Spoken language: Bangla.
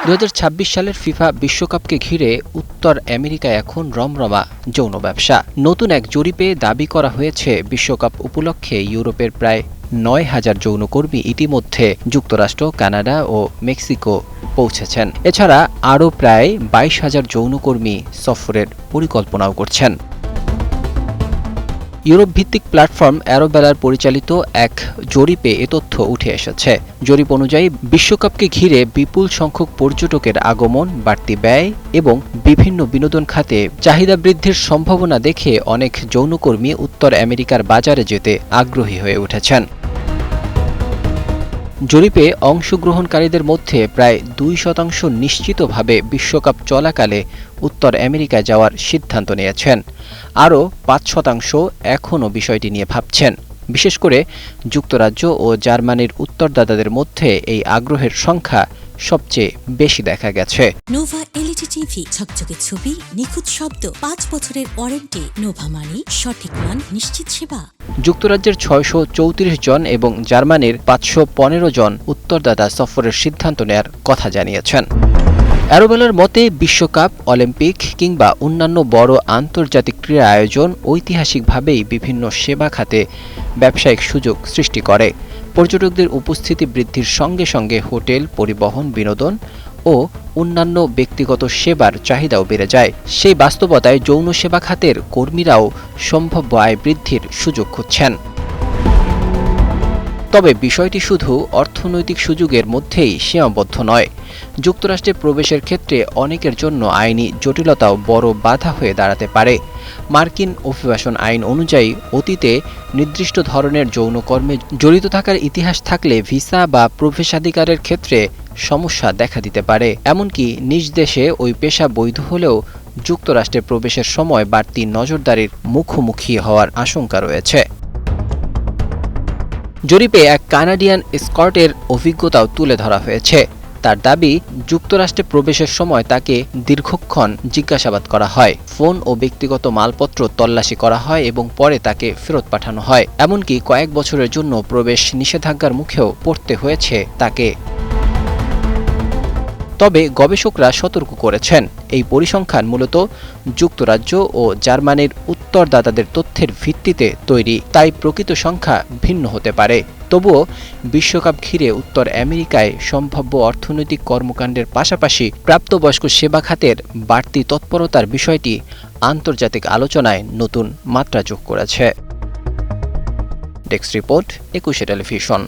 2026 সালের ফিফা বিশ্বকাপকে ঘিরে উত্তর আমেরিকায় এখন রমরমা যৌন ব্যবসা। নতুন এক জরিপে দাবি করা হয়েছে বিশ্বকাপ উপলক্ষে ইউরোপের প্রায় 9,000 যৌনকর্মী ইতিমধ্যে যুক্তরাষ্ট্র, কানাডা ও মেক্সিকো পৌঁছেছেন। এছাড়া আরও প্রায় 22,000 যৌনকর্মী সফরের পরিকল্পনাও করছেন। ইউরোপ ভিত্তিক প্ল্যাটফর্ম অ্যারোবেলার পরিচালিত এক জরিপে এ তথ্য উঠে এসেছে। জরিপ অনুযায়ী বিশ্বকাপকে ঘিরে বিপুল সংখ্যক পর্যটকের আগমন, বাড়তি ব্যয় এবং বিভিন্ন বিনোদন খাতে চাহিদা বৃদ্ধির সম্ভাবনা দেখে অনেক যৌনকর্মী উত্তর আমেরিকার বাজারে যেতে আগ্রহী হয়ে উঠেছেন। জরিপে অংশগ্রহণকারীদের মধ্যে প্রায় 2% নিশ্চিতভাবে বিশ্বকাপ চলাকালে উত্তর আমেরিকায় যাওয়ার সিদ্ধান্ত নিয়েছেন। আরও 5% এখনও বিষয়টি নিয়ে ভাবছেন। বিশেষ করে যুক্তরাজ্য ও জার্মানির উত্তরদাতাদের মধ্যে এই আগ্রহের সংখ্যা সবচেয়ে বেশি দেখা গেছে। নোভা এলইডি টিভি, ঝকঝকে ছবি, নিখুঁত শব্দ, 5 বছরের ওয়ারেন্টি। নোভা মানি সঠিক মান, নিশ্চিত সেবা। যুক্তরাজ্যের 634 জন এবং জার্মানির 515 জন উত্তরদাতা সফরের সিদ্ধান্ত নেয়ার কথা জানিয়েছেন। অ্যারোবেলার মতে বিশ্বকাপ, অলিম্পিক কিংবা অন্যান্য বড় আন্তর্জাতিক ক্রীড়া আয়োজন ঐতিহাসিকভাবেই বিভিন্ন সেবা খাতে ব্যবসায়িক সুযোগ সৃষ্টি করে। পর্যটকদের উপস্থিতি বৃদ্ধির সঙ্গে সঙ্গে হোটেল, পরিবহন, বিনোদন ও অন্যান্য ব্যক্তিগত সেবার চাহিদাও বেড়ে যায়। সেই বাস্তবতায় যৌন সেবা খাতের কর্মীরাও সম্ভাব্য আয় বৃদ্ধির সুযোগ খুঁজছেন। তবে বিষয়টি শুধু অর্থনৈতিক সুযোগের মধ্যেই সীমাবদ্ধ নয়। যুক্তরাষ্ট্রে প্রবেশের ক্ষেত্রে অনেকের জন্য আইনি জটিলতাও বড় বাধা হয়ে দাঁড়াতে পারে। মার্কিন অভিবাসন আইন অনুযায়ী অতীতে নির্দিষ্ট ধরনের যৌনকর্মে জড়িত থাকার ইতিহাস থাকলে ভিসা বা প্রবেশাধিকারের ক্ষেত্রে সমস্যা দেখা দিতে পারে। এমনকি নিজ দেশে ওই পেশা বৈধ হলেও যুক্তরাষ্ট্রে প্রবেশের সময় বাড়তি নজরদারির মুখোমুখি হওয়ার আশঙ্কা রয়েছে। জরিপে এক কানাডিয়ান স্কটের অভিজ্ঞতাও তুলে ধরা হয়েছে। তার দাবি, যুক্তরাষ্ট্রে প্রবেশের সময় তাকে দীর্ঘক্ষণ জিজ্ঞাসাবাদ করা হয়, ফোন ও ব্যক্তিগত মালপত্র তল্লাশি করা হয় এবং পরে তাকে ফেরত পাঠানো হয়। এমনকি কয়েক বছরের জন্য প্রবেশ নিষেধাজ্ঞার মুখেও পড়তে হয়েছে তাকে। তবে গবেষকরা সতর্ক করেছেন, এই পরিসংখ্যান মূলত যুক্তরাজ্য ও জার্মানির উত্তরদাতাদের তথ্যের ভিত্তিতে তৈরি, তাই প্রকৃত সংখ্যা ভিন্ন হতে পারে। তবুও বিশ্বকাপ ঘিরে উত্তর আমেরিকায় সম্ভাব্য অর্থনৈতিক কর্মকাণ্ডের পাশাপাশি প্রাপ্তবয়স্ক সেবা খাতের বাড়তি তৎপরতার বিষয়টি আন্তর্জাতিক আলোচনায় নতুন মাত্রা যোগ করেছে। Desk report, 21 television.